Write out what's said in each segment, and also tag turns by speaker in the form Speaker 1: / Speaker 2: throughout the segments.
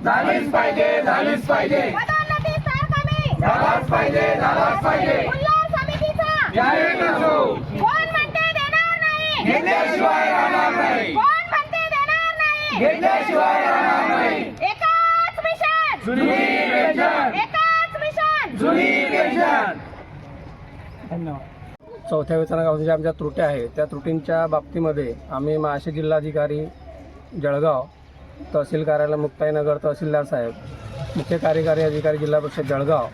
Speaker 1: झालीच पाहिजे
Speaker 2: पदोन्नती स्तर कमी
Speaker 1: झालाच पाहिजे
Speaker 2: उल्हास समितीचा
Speaker 1: जाहीर असो
Speaker 2: कोण म्हणते देणार नाही
Speaker 1: घेतल्याशिवाय राहणार नाही
Speaker 2: कोण म्हणते देणार नाही
Speaker 1: घेतल्याशिवाय राहणार नाही
Speaker 2: एकाच मिशन
Speaker 1: जुनी पेन्शन
Speaker 2: एकाच मिशन
Speaker 1: जुनी पेन्शन
Speaker 3: चौथ्या वेतन आयोगाच्या आमच्या त्रुटी आहेत त्या त्रुटींच्या बाबतीमध्ये आम्ही महाराष्ट्र जिल्हाधिकारी जळगाव, तहसील कार्यालय मुक्ताईनगर, तहसीलदार साहेब, मुख्य कार्यकारी अधिकारी जिल्हा परिषद जळगाव,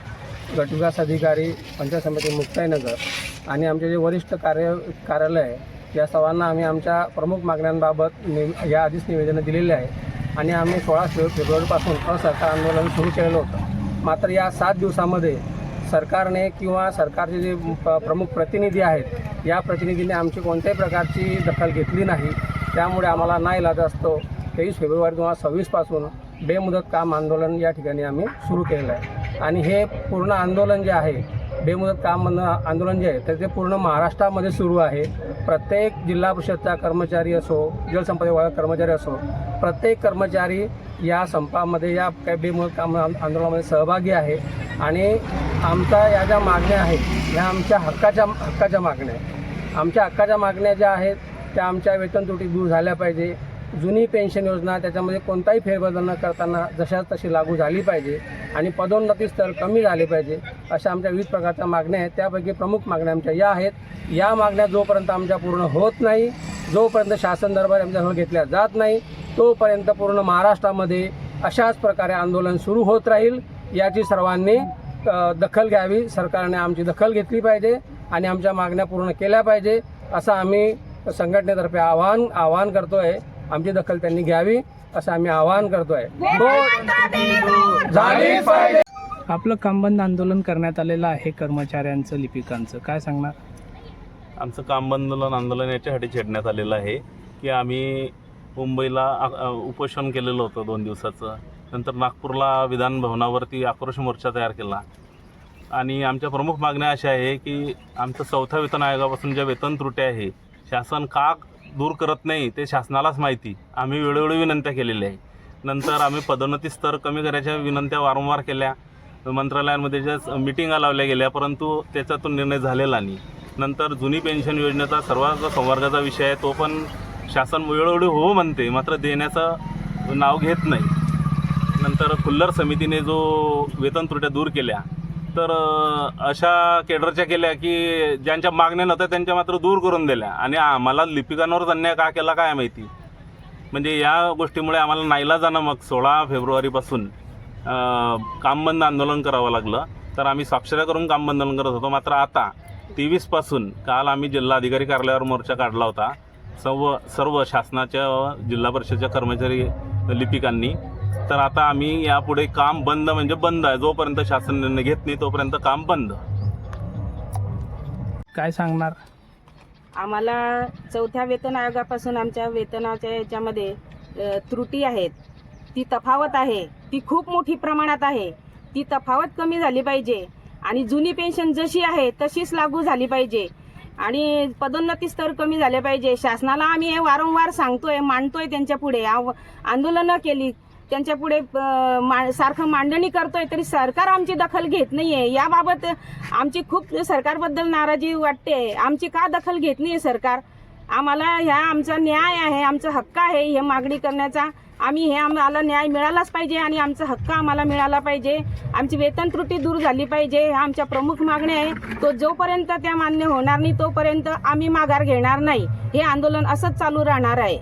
Speaker 3: गटविकास अधिकारी पंचायत समिती मुक्ताईनगर आणि आमचे जे वरिष्ठ कार्यालय आहे या सर्वांना आम्ही आमच्या प्रमुख मागण्यांबाबत या आधीच निवेदनं दिलेली आहे आणि आम्ही 16 फेब्रुवारीपासून असहकार आंदोलन सुरू केलेलं होतं. मात्र या 7 दिवसामध्ये सरकारने किंवा सरकारचे जे प्रमुख प्रतिनिधी आहेत या प्रतिनिधींनी आमची कोणत्याही प्रकारची दखल घेतली नाही. त्यामुळे आम्हाला नाईलाज असतो 23 फेब्रुवारी 2026 पासून बेमुदत काम आंदोलन या ठिकाणी आम्ही सुरू केलेलं आहे आणि हे पूर्ण आंदोलन जे आहे बेमुदत काम आंदोलन जे आहे तर ते पूर्ण महाराष्ट्रामध्ये सुरू आहे. प्रत्येक जिल्हा परिषदचा कर्मचारी असो, जलसंपदा विभागाचा कर्मचारी असो, प्रत्येक कर्मचारी या संपामध्ये या बेमुदत काम आंदोलनामध्ये सहभागी आहे आणि आमच्या या ज्या मागण्या आहेत ह्या आमच्या हक्काच्या मागण्या आहेत. आमच्या हक्काच्या मागण्या ज्या आहेत त्या आमच्या वेतन त्रुटी दूर झाल्या पाहिजे. जुनी पेन्शन योजना त्याच्यामध्ये कोणताही फेरबदल न करताना जशाच तशी लागू झाली पाहिजे आणि पदोन्नती स्तर कमी झाले पाहिजे अशा आमच्या विविध प्रकारच्या मागण्या आहेत. त्यापैकी प्रमुख मागण्या आमच्या या आहेत. या मागण्या जोपर्यंत आमच्या पूर्ण होत नाही, जोपर्यंत शासन दरबार आमच्याजवळ घेतल्या जात नाही तोपर्यंत पूर्ण महाराष्ट्रामध्ये अशाच प्रकारे आंदोलन सुरू होत राहील. याची सर्वांनी दखल घ्यावी. सरकारने आमची दखल घेतली पाहिजे आणि आमच्या मागण्या पूर्ण केल्या पाहिजे असं आम्ही संघटनेतर्फे आवाहन करतोय. आमची दखल त्यांनी घ्यावी असं आम्ही आवाहन करतोय. झालीच पाहिजे.
Speaker 4: आपलं काम बंद आंदोलन करण्यात आलेलं आहे कर्मचाऱ्यांचं, लिपिकांचं, काय सांगणार?
Speaker 5: आमचं काम बंद आंदोलन याच्यासाठी छेडण्यात आलेलं आहे की आम्ही मुंबईला उपोषण केलेलं होतं 2 दिवसाचं. नंतर नागपूरला विधान भवनावरती आक्रोश मोर्चा तयार केला आणि आमच्या प्रमुख मागण्या अशा आहे की आमचं 4थ्या वेतन आयोगापासून ज्या वेतन त्रुटी आहे शासन का दूर करत नाही ते शासनालाच माहिती. आम्ही वेळोवेळी विनंत्या केलेल्या आहे. नंतर आम्ही पदोन्नती स्तर कमी करायच्या विनंत्या वारंवार केल्या. मंत्रालयांमध्ये ज्या मिटिंगा लावल्या गेल्या परंतु त्याच्यातून निर्णय झालेला नाही. नंतर जुनी पेन्शन योजनेचा सर्वांचा संवर्गाचा विषय आहे तो पण शासन वेळोवेळी हो म्हणते मात्र देण्याचं नाव घेत नाही. नंतर खुल्लर समितीने जो वेतन त्रुट्या दूर केल्या तर अशा केडरच्या केल्या की ज्यांच्या मागण्या नव्हत्या त्यांच्या मात्र दूर करून दिल्या आणि आम्हाला लिपिकांवरच अन्याय का केला काय माहिती. म्हणजे या गोष्टीमुळे आम्हाला नाईलाजानं मग 16 फेब्रुवारीपासून काम बंद आंदोलन करावं लागलं. तर आम्ही स्वाक्षऱ्या करून काम बंद आंदोलन करत होतो. मात्र आता 23 पासून काल आम्ही जिल्हाधिकारी कार्यालयावर मोर्चा काढला होता सर्व शासनाच्या जिल्हा परिषदेच्या कर्मचारी लिपिकांनी. तर आता आम्ही यापुढे काम बंद म्हणजे बंद आहे. जोपर्यंत शासन निर्णय घेत नाही तोपर्यंत काम बंद.
Speaker 4: काय सांगणार?
Speaker 6: आम्हाला 4थ्या वेतन आयोगापासून आमच्या वेतनाच्या याच्यामध्ये त्रुटी आहेत, ती तफावत आहे, ती खूप मोठी प्रमाणात आहे. ती तफावत कमी झाली पाहिजे आणि जुनी पेन्शन जशी आहे तशीच लागू झाली पाहिजे आणि पदोन्नती स्तर कमी झाले पाहिजे. शासनाला आम्ही हे वारंवार सांगतोय, मांडतोय, त्यांच्या पुढे आंदोलनं केली, त्यांच्या पुढे सारखं मांडणी करतोय तरी सरकार आमची दखल घेत नाहीये. याबाबत आमची खूप सरकारबद्दल नाराजी वाटते. आमची का दखल घेत नाहीये सरकार? आम्हाला ह्या आमचा न्याय आहे, आमचा हक्क आहे हे मागणी करण्याचा. आम्हाला न्याय मिळालाच पाहिजे आणि आमचा हक्क आम्हाला मिळाला पाहिजे. आमची वेतन त्रुटी दूर झाली पाहिजे ह्या आमच्या प्रमुख मागण्या आहे. तो जोपर्यंत त्या मान्य होणार नाही तोपर्यंत आम्ही माघार घेणार नाही. हे आंदोलन असंच चालू राहणार आहे.